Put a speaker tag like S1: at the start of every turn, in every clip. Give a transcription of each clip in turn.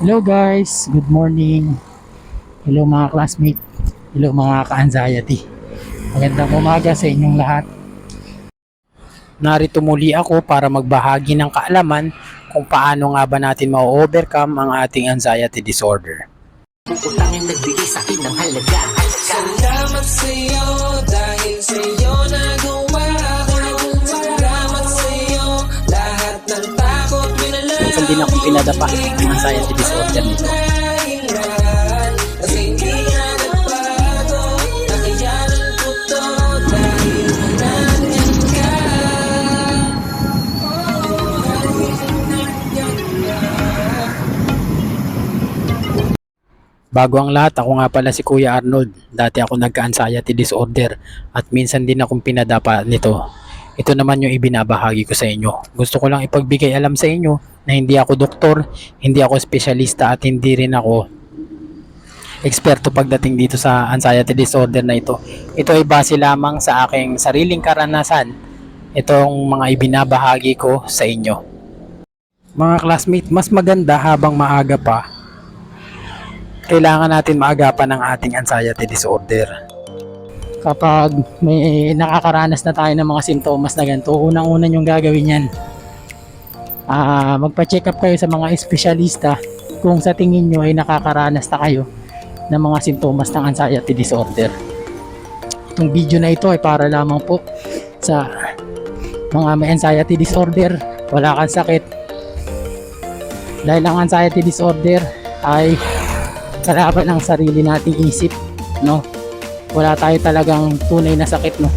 S1: Hello guys, good morning. Hello mga classmate. Hello mga ka-anxiety. Magandang umaga sa inyong lahat. Narito muli ako para magbahagi ng kaalaman kung paano nga ba natin ma-overcome ang ating anxiety disorder.
S2: Utangin nagbigay sa akin ng halaga.
S3: Salamat sa'yo dahil sa'yo nagawa ko. Salamat sa'yo lahat ng takot minalaw.
S1: Minsan din akong pinadapa ng anxiety disorder nito.
S3: Kasi hindi nga nagbago. Nakayanan ko to dahil nandyan ka.
S1: Bago ang lahat, ako nga pala si Kuya Arnold. Dati ako nagka-anxiety disorder at minsan din akong pinadapa nito. Ito naman yung ibinabahagi ko sa inyo. Gusto ko lang ipagbigay alam sa inyo na hindi ako doktor, hindi ako espesyalista at hindi rin ako eksperto pagdating dito sa anxiety disorder na ito. Ito ay base lamang sa aking sariling karanasan. Itong mga ibinabahagi ko sa inyo. Mga classmate, mas maganda habang maaga pa kailangan natin maagapan ng ating anxiety disorder. Kapag may nakakaranas na tayo ng mga simptomas na ganito, unang-una yung gagawin yan. Magpa-check up kayo sa mga espesyalista kung sa tingin nyo ay nakakaranas na kayo ng mga simptomas ng anxiety disorder. Itong video na ito ay para lamang po sa mga may anxiety disorder, wala kang sakit. Dahil ang anxiety disorder ay kalaban ng sarili nating isip, no? Wala tayo talagang tunay na sakit, no?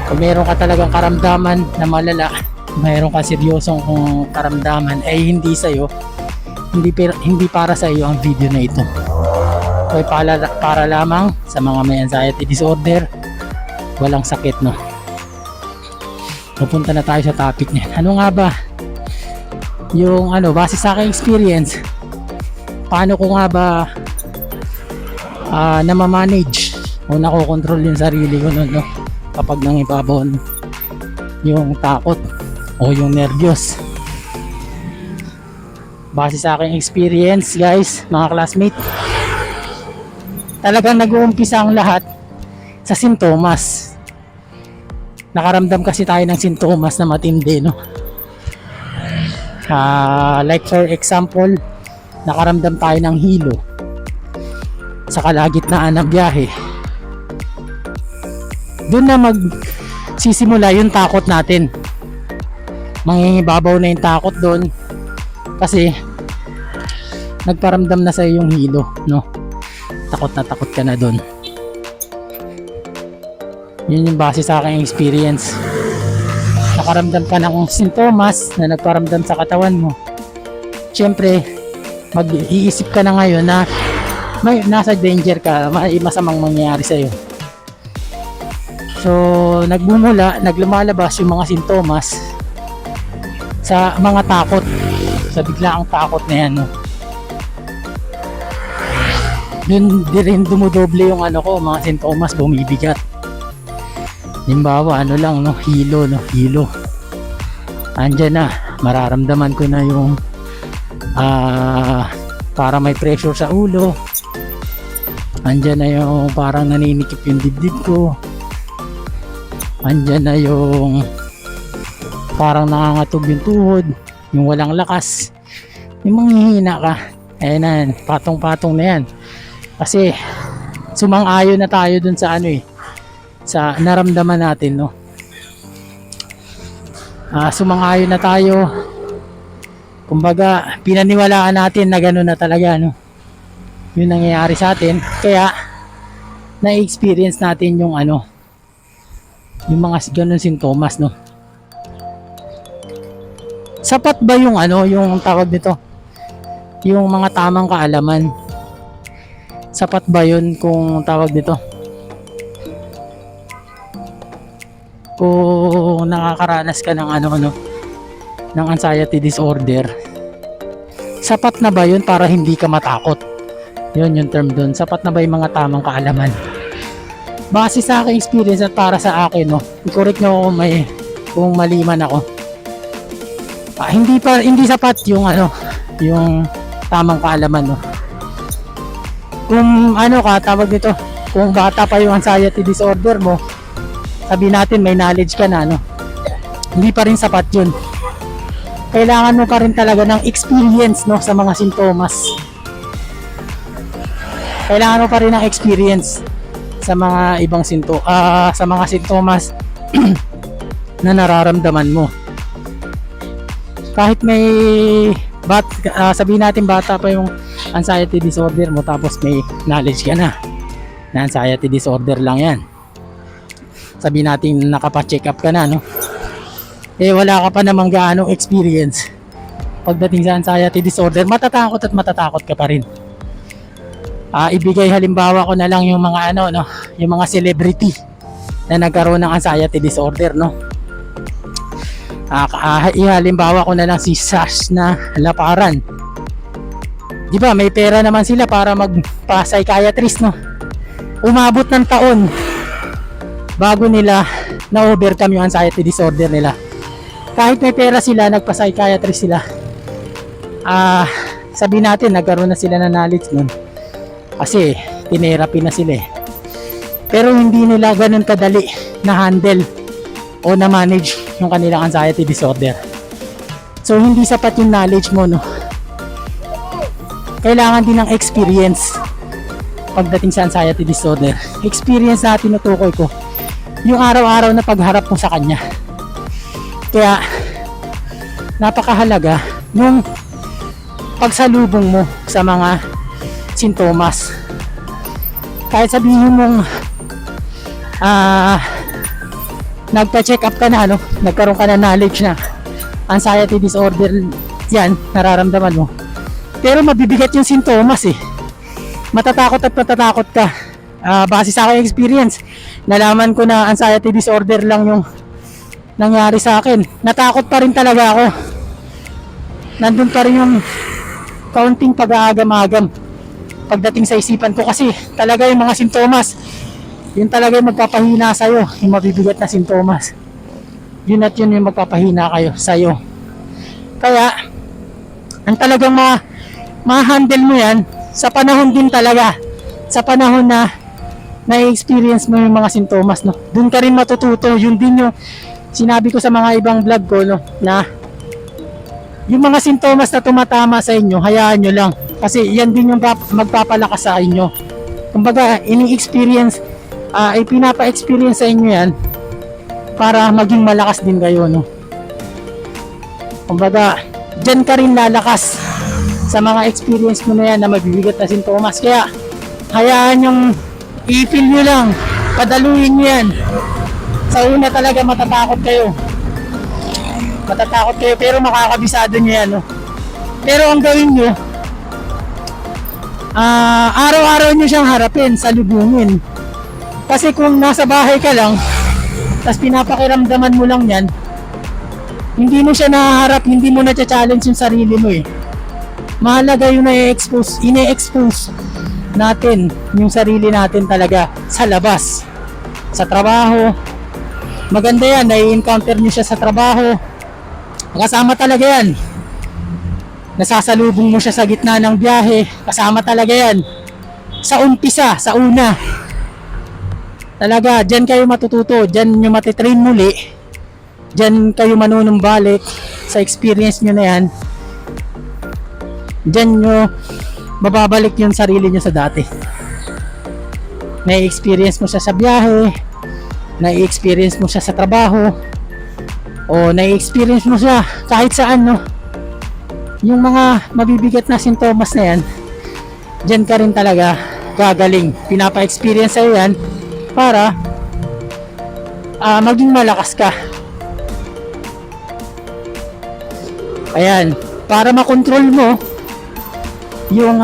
S1: Kung meron ka talagang karamdaman na malala, mayroon ka seryosong karamdaman, ay hindi sa'yo, hindi para sa iyo ang video na ito. Ay para lamang sa mga may anxiety disorder, walang sakit, no? Pupunta na tayo sa topic niya. Ano nga ba yung base sa aking experience, paano ko nga ba na-manage o nakokontrol yung sarili ko nun, no? Kapag nangipabon yung takot o yung nervyos. Base sa aking experience, guys, mga classmate, talagang nag-uumpisa ang lahat sa sintomas. Nakaramdam kasi tayo ng sintomas na matindi, no? Like for example, nakaramdam tayo ng hilo sa kalagitnaan ng biyahe. Doon na magsisimula yung takot natin. Mangingibabaw na yung takot doon kasi nagparamdam na sa yung hilo, no? Takot na takot ka na doon. Yun yung base sa aking experience. Nakaramdam ka ng sintomas na nagparamdam sa katawan mo. Siyempre, mag-iisip ka na ngayon na nasa danger ka, may masamang mangyayari sa'yo. So, naglumalabas yung mga sintomas sa mga takot, sa biglaang takot na yan, no? Yun di rin dumudoble yung mga sintomas, bumibigat. Halimbawa, hilo. Andyan na, mararamdaman ko na yung para may pressure sa ulo. Andyan na yung parang naninikip yung dibdib ko. Andyan na yung parang nangangatog yung tuhod, yung walang lakas, yung manghihina ka. Ayan na, patong-patong na yan. Kasi sumang-ayon na tayo dun sa sa naramdaman natin, no? Sumang-ayon na tayo. Kumbaga, pinaniwalaan natin na gano'n na talaga, no? Yung nangyayari sa atin. Kaya, na-experience natin yung yung mga gano'n sintomas, no? Sapat ba yung yung tawag nito? Yung mga tamang kaalaman? Sapat ba yun kung tawag nito? Kung nakakaranas ka ng ng anxiety disorder, sapat na ba yun para hindi ka matakot? Yun yung term dun. Sapat na ba yung mga tamang kaalaman? Base sa aking experience at para sa akin, no? I-correct nyo ako kung mali man ako. Hindi sapat yung yung tamang kaalaman, no? Kung ano ka, tawag dito, kung bata pa yung anxiety disorder mo, sabi natin may knowledge ka na, no? Hindi pa rin sapat yun. Kailangan mo pa rin talaga ng experience, no, sa mga sintomas. Kailangan mo pa rin ng experience sa mga ibang sa mga sintomas na nararamdaman mo. Kahit may sabihin natin bata pa yung anxiety disorder mo, tapos may knowledge ka na anxiety disorder lang yan. Sabihin natin nakapa-check up ka na, no? Wala ka pa namang gaanong experience. Pagdating sa anxiety disorder, matatakot ka pa rin. Ibigay halimbawa ko na lang yung mga yung mga celebrity na nagkaroon ng anxiety disorder, no? Halimbawa ko na lang si Sash na Laparan. Di ba, may pera naman sila para magpa-psychiatrist, no? Umabot ng taon bago nila na-overcome yung anxiety disorder nila. Kahit may pera sila, nagpa-psychiatrist sila. Sabihin natin, nagkaroon na sila ng knowledge nun. Kasi, tinerapi na sila eh. Pero hindi nila ganun kadali na handle o na manage yung kanilang anxiety disorder. So, hindi sapat yung knowledge mo, no? Kailangan din ng experience pagdating sa anxiety disorder. Experience na tinutukoy ko, yung araw-araw na pagharap mo sa kanya. Kaya, napakahalaga nung pagsalubong mo sa mga sintomas. Kahit sabihin mong nagpa-check up ka na, no? Nagkaroon ka na knowledge na anxiety disorder yan, nararamdaman mo. Pero mabibigat yung sintomas eh. Matatakot ka. Base sa aking experience, nalaman ko na anxiety disorder lang yung nangyari sa akin. Natakot pa rin talaga ako. Nandun pa rin yung kaunting pag-aagam-agam pagdating sa isipan ko, kasi talaga yung mga sintomas, yun talaga yung magpapahina sa'yo, yung mabibigat na sintomas. Yun at yun yung magpapahina sa'yo. Kaya, ang talagang ma-handle mo yan sa panahon din talaga. Sa panahon na na-experience mo yung mga sintomas, no? Doon ka rin matututo. Yun din yung sinabi ko sa mga ibang vlog ko, no? Na yung mga sintomas na tumatama sa inyo, hayaan nyo lang. Kasi yan din yung magpapalakas sa inyo. Kumbaga, ini-experience, pinapa-experience sa inyo yan para maging malakas din kayo, no? Kumbaga, dyan ka rin lalakas sa mga experience mo na yan na mabibigat na sintomas. Kaya, hayaan yung i-feel nyo lang, padaluin nyo yan. Sa una talaga matatakot kayo, pero makakabisado nyo yan, no? Pero ang gawin nyo, araw-araw nyo siyang harapin, salubungin. Kasi kung nasa bahay ka lang, tapos pinapakiramdaman mo lang yan, hindi mo siya naharap, hindi mo na-challenge yung sarili mo eh. Mahalaga yung ine-expose natin yung sarili natin talaga sa labas, sa trabaho. Maganda yan, nai-encounter nyo siya sa trabaho, kasama talaga yan. Nasasalubong mo siya sa gitna ng biyahe, kasama talaga yan. Sa umpisa, sa una, talaga, dyan kayo matututo, dyan nyo matitrain muli, dyan kayo manunumbalik sa experience nyo na yan. Dyan nyo mababalik yung sarili nyo sa dati. Na-experience mo siya sa biyahe, na-experience mo siya sa trabaho, o na-experience mo siya kahit saan, no? Yung mga mabibigat na sintomas na yan, dyan ka rin talaga gagaling. Pinapa-experience sa'yo yan para maging malakas ka. Ayan, para makontrol mo yung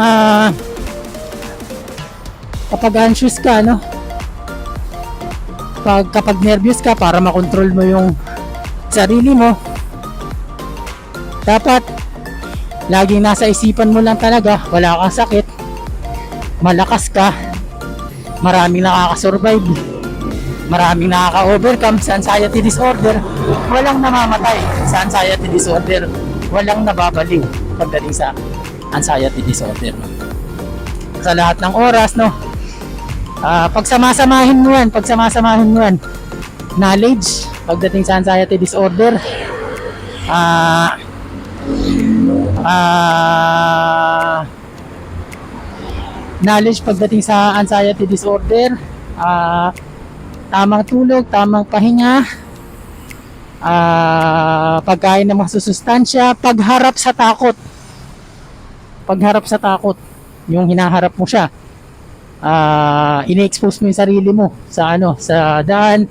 S1: kapag anxious ka, no? Kapag nervous ka, para makontrol mo yung sarili mo, dapat laging nasa isipan mo lang talaga, wala kang sakit, malakas ka, maraming nakaka-survive, maraming nakaka-overcome sa anxiety disorder, walang namamatay sa anxiety disorder, walang nababaliw. pagdating sa anxiety disorder. Sa lahat ng oras, no? Pagsamasamahin mo yan, knowledge pagdating sa anxiety disorder, knowledge pagdating sa anxiety disorder, tamang tulog, tamang pahinga, pagkain ng mga susustansya, pagharap sa takot, yung hinaharap mo siya, ini-expose mo yung sarili mo sa daan,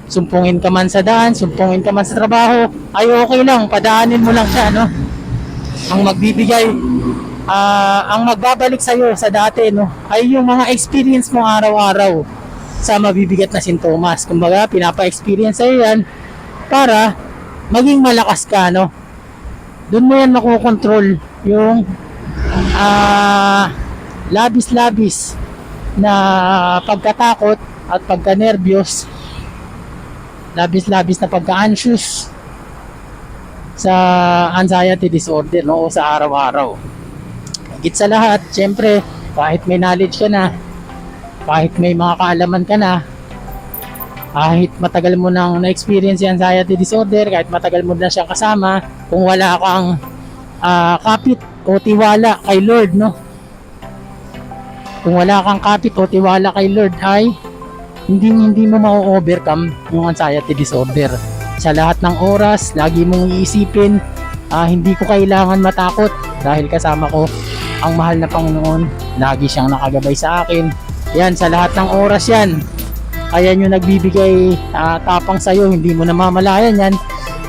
S1: sumpungin ka man sa daan, sumpungin ka man sa trabaho, ay okay lang, padaanin mo lang siya, no? Ang magbibigay, ang magbabalik sa'yo sa dati, no, ay yung mga experience mo araw-araw sa mabibigat na sintomas. Kumbaga, pinapa-experience sa'yo yan para maging malakas ka, no? Doon mo yan makokontrol yung labis-labis na pagkatakot at pagka-nervyos, labis-labis na pagka-anxious sa anxiety disorder, no, o sa araw-araw. Higit sa lahat, syempre, kahit may knowledge ka na, kahit may mga kaalaman ka na, kahit matagal mo nang na-experience yung anxiety disorder, kahit matagal mo na siyang kasama, kung wala kang kapit o tiwala kay Lord, no? Kung wala kang kapit o tiwala kay Lord, ay hindi mo ma-overcome yung anxiety disorder. Sa lahat ng oras, lagi mong iisipin, hindi ko kailangan matakot dahil kasama ko ang mahal na Panginoon. Lagi siyang nakagabay sa akin. Yan, sa lahat ng oras yan. Ayan yung nagbibigay tapang sa'yo. Hindi mo namamalayan yan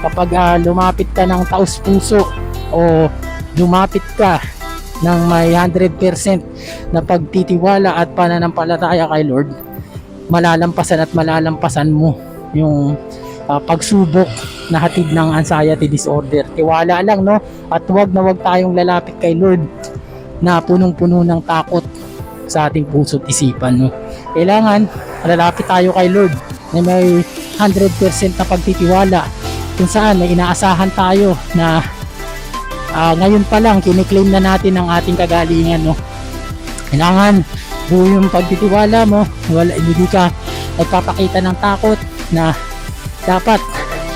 S1: kapag lumapit ka ng taos puso o lumapit ka ng may 100% na pagtitiwala at pananampalataya kay Lord. Malalampasan mo yung pagsubok na hatid ng anxiety disorder. Tiwala lang, no? At wag tayong lalapit kay Lord na punong-puno ng takot sa ating puso't isipan, no? Kailangan lalapit tayo kay Lord na may 100% na pagtitiwala, kung saan may inaasahan tayo na ngayon pa lang kiniklaim na natin ang ating kagalingan, no? Kailangan buo yung pagtitiwala mo, hindi ka nagpapakita ng takot, na dapat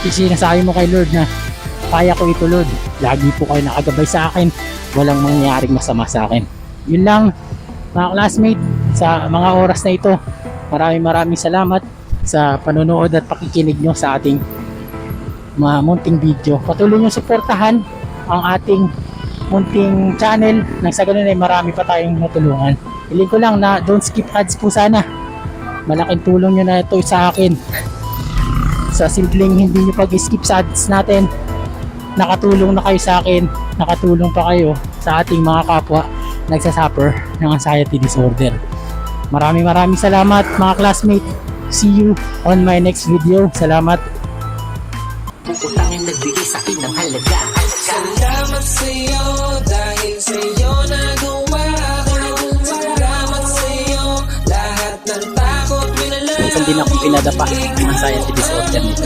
S1: sinasabi mo kay Lord na kaya ko ito, Lord, lagi po kayo nakagabay sa akin, walang mangyaring masama sa akin. Yun lang, mga classmate, sa mga oras na ito, maraming salamat sa panonood at pakikinig nyo sa ating mga munting video. Patuloy nyo suportahan ang ating munting channel, nang sa ganun ay marami pa tayong matulungan. Hiling ko lang na don't skip ads po sana. Malaking tulong nyo na ito sa akin. Sa simpleng hindi nyo pag-skip sa ads natin, nakatulong na kayo sa akin, nakatulong pa kayo sa ating mga kapwa nagsasuffer ng anxiety disorder. Maraming salamat mga classmate. See you on my next video. Salamat.
S2: Utangin nagbigay sa akin ng halaga.
S3: Salamat sa'yo dahil sa'yo nagawa ko. Salamat sa'yo lahat ng takot minalaw.
S1: Minsan din akong pinadapa ng anxiety disorder nito.